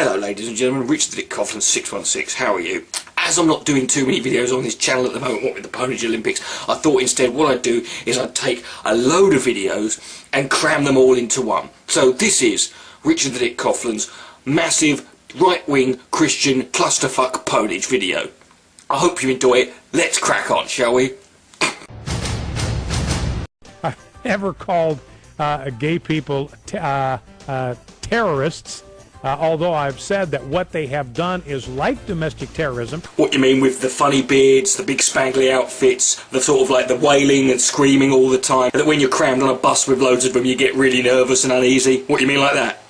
Hello ladies and gentlemen, Richard the Dick Coughlin 616, how are you? As I'm not doing too many videos on this channel at the moment, what with the Pwnage Olympics, I thought instead what I'd do is I'd take a load of videos and cram them all into one. So this is Richard the Dick Coughlin's massive right-wing Christian clusterfuck Pwnage video. I hope you enjoy it. Let's crack on, shall we? I've never called gay people terrorists. Although I've said that what they have done is like domestic terrorism. What you mean with the funny beards, the big spangly outfits, the sort of like the wailing and screaming all the time, that when you're crammed on a bus with loads of them you get really nervous and uneasy? What you mean like that?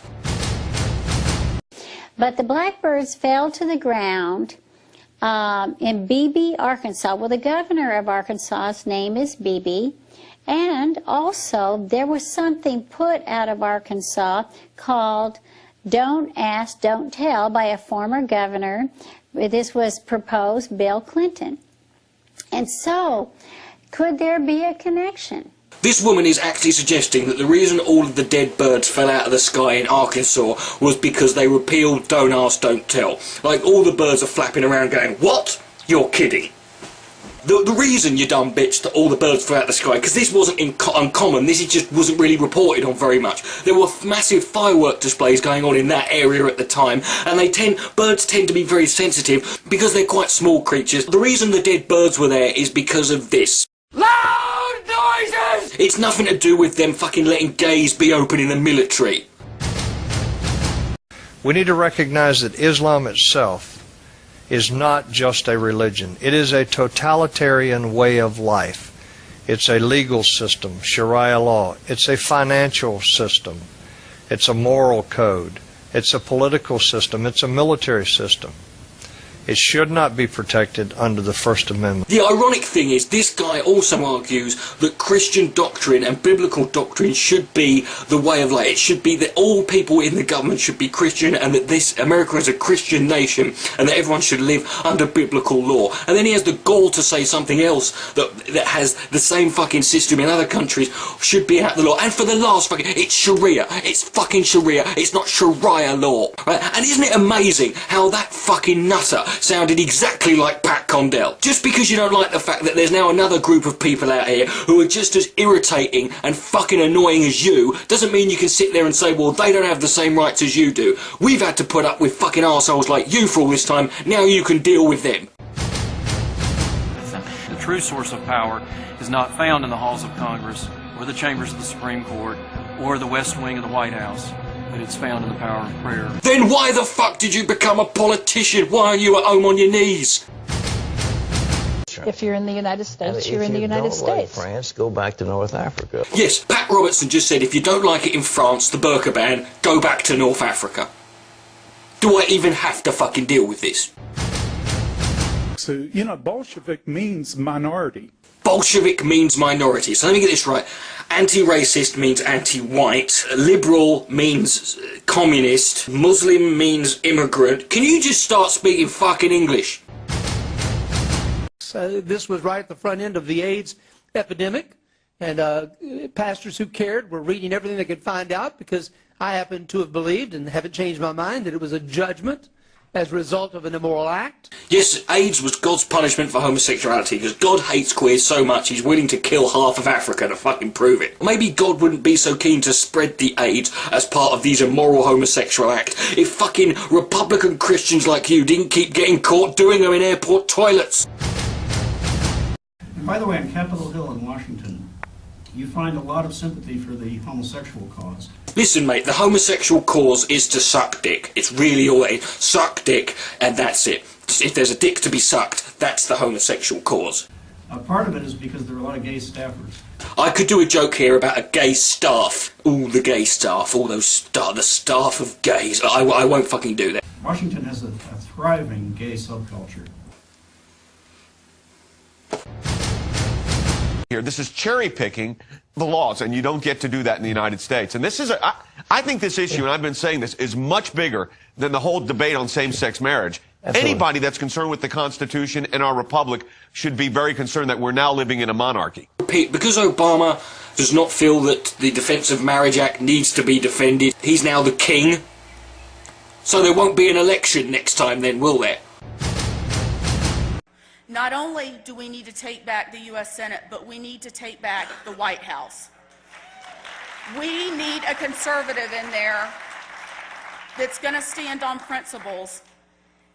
But the blackbirds fell to the ground in Beebe, Arkansas. Well, the governor of Arkansas's name is Beebe. And also there was something put out of Arkansas called Don't Ask, Don't Tell by a former governor. This was proposed Bill Clinton. And so, could there be a connection? This woman is actually suggesting that the reason all of the dead birds fell out of the sky in Arkansas was because they repealed Don't Ask, Don't Tell. Like, all the birds are flapping around going, what? You're kidding. The reason, you dumb bitch, that all the birds flew out of the sky, because this wasn't uncommon, this just wasn't really reported on very much. There were massive firework displays going on in that area at the time, and birds tend to be very sensitive because they're quite small creatures. The reason the dead birds were there is because of this. Loud noises! It's nothing to do with them fucking letting gays be open in the military. We need to recognize that Islam itself is not just a religion. It is a totalitarian way of life. It's a legal system, Sharia law. It's a financial system. It's a moral code. It's a political system. It's a military system. It should not be protected under the First Amendment. The ironic thing is, this guy also argues that Christian doctrine and biblical doctrine should be the way of life. It should be that all people in the government should be Christian, and that America is a Christian nation, and that everyone should live under biblical law. And then he has the gall to say something else that has the same fucking system in other countries should be out the law. And for the last fucking, it's Sharia. It's fucking Sharia. It's not Sharia law. Right? And isn't it amazing how that fucking nutter sounded exactly like Pat Condell? Just because you don't like the fact that there's now another group of people out here who are just as irritating and fucking annoying as you, doesn't mean you can sit there and say, well, they don't have the same rights as you do. We've had to put up with fucking arseholes like you for all this time, now you can deal with them. The true source of power is not found in the halls of Congress, or the chambers of the Supreme Court, or the West Wing of the White House. But it's found in the power of prayer. Then why the fuck did you become a politician? Why are you at home on your knees? If you're in the United States, you're in the United States. If you don't like France, go back to North Africa. Yes, Pat Robertson just said if you don't like it in France, the burqa ban, go back to North Africa. Do I even have to fucking deal with this? So, you know, Bolshevik means minority. Bolshevik means minority. So let me get this right. Anti-racist means anti-white. Liberal means communist. Muslim means immigrant. Can you just start speaking fucking English? This was right at the front end of the AIDS epidemic, and pastors who cared were reading everything they could find out, because I happen to have believed, and haven't changed my mind, that it was a judgment as a result of an immoral act. Yes, AIDS was God's punishment for homosexuality, because God hates queers so much he's willing to kill half of Africa to fucking prove it. Maybe God wouldn't be so keen to spread the AIDS as part of these immoral homosexual acts if fucking Republican Christians like you didn't keep getting caught doing them in airport toilets. And by the way, on Capitol Hill in Washington, you find a lot of sympathy for the homosexual cause. Listen, mate, the homosexual cause is to suck dick. It's really all it is. Suck dick, and that's it. If there's a dick to be sucked, that's the homosexual cause. Part of it is because there are a lot of gay staffers. I could do a joke here about a gay staff. Ooh, the gay staff. All those the staff of gays. I won't fucking do that. Washington has a thriving gay subculture. Here, this is cherry picking the laws, and you don't get to do that in the United States. And this is I think this issue, and I've been saying this, is much bigger than the whole debate on same-sex marriage. Absolutely. Anybody that's concerned with the Constitution and our republic should be very concerned that we're now living in a monarchy. Because Obama does not feel that the Defense of Marriage Act needs to be defended, he's now the king. So there won't be an election next time then, will there? Not only do we need to take back the U.S. Senate, but we need to take back the White House. We need a conservative in there that's going to stand on principles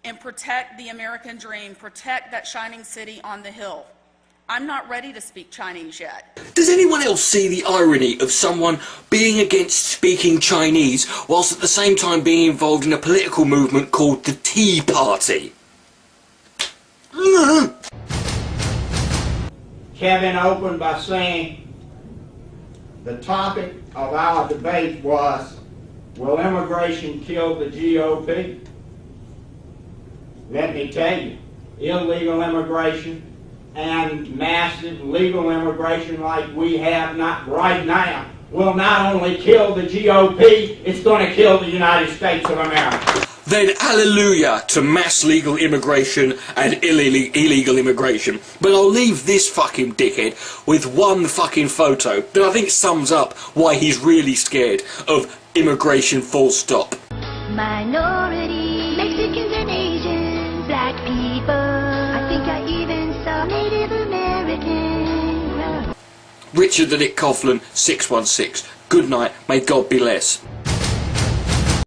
and protect the American dream, protect that shining city on the hill. I'm not ready to speak Chinese yet. Does anyone else see the irony of someone being against speaking Chinese whilst at the same time being involved in a political movement called the Tea Party? Kevin opened by saying the topic of our debate was, will immigration kill the GOP? Let me tell you, illegal immigration and massive legal immigration like we have not right now will not only kill the GOP, it's going to kill the United States of America. Then hallelujah to mass legal immigration and illegal immigration. But I'll leave this fucking dickhead with one fucking photo that I think sums up why he's really scared of immigration full stop. Minority, Mexicans and Asians, black people, I think I even saw Native Americans. Richard the Dick Coughlin, 616. Good night, may God be less.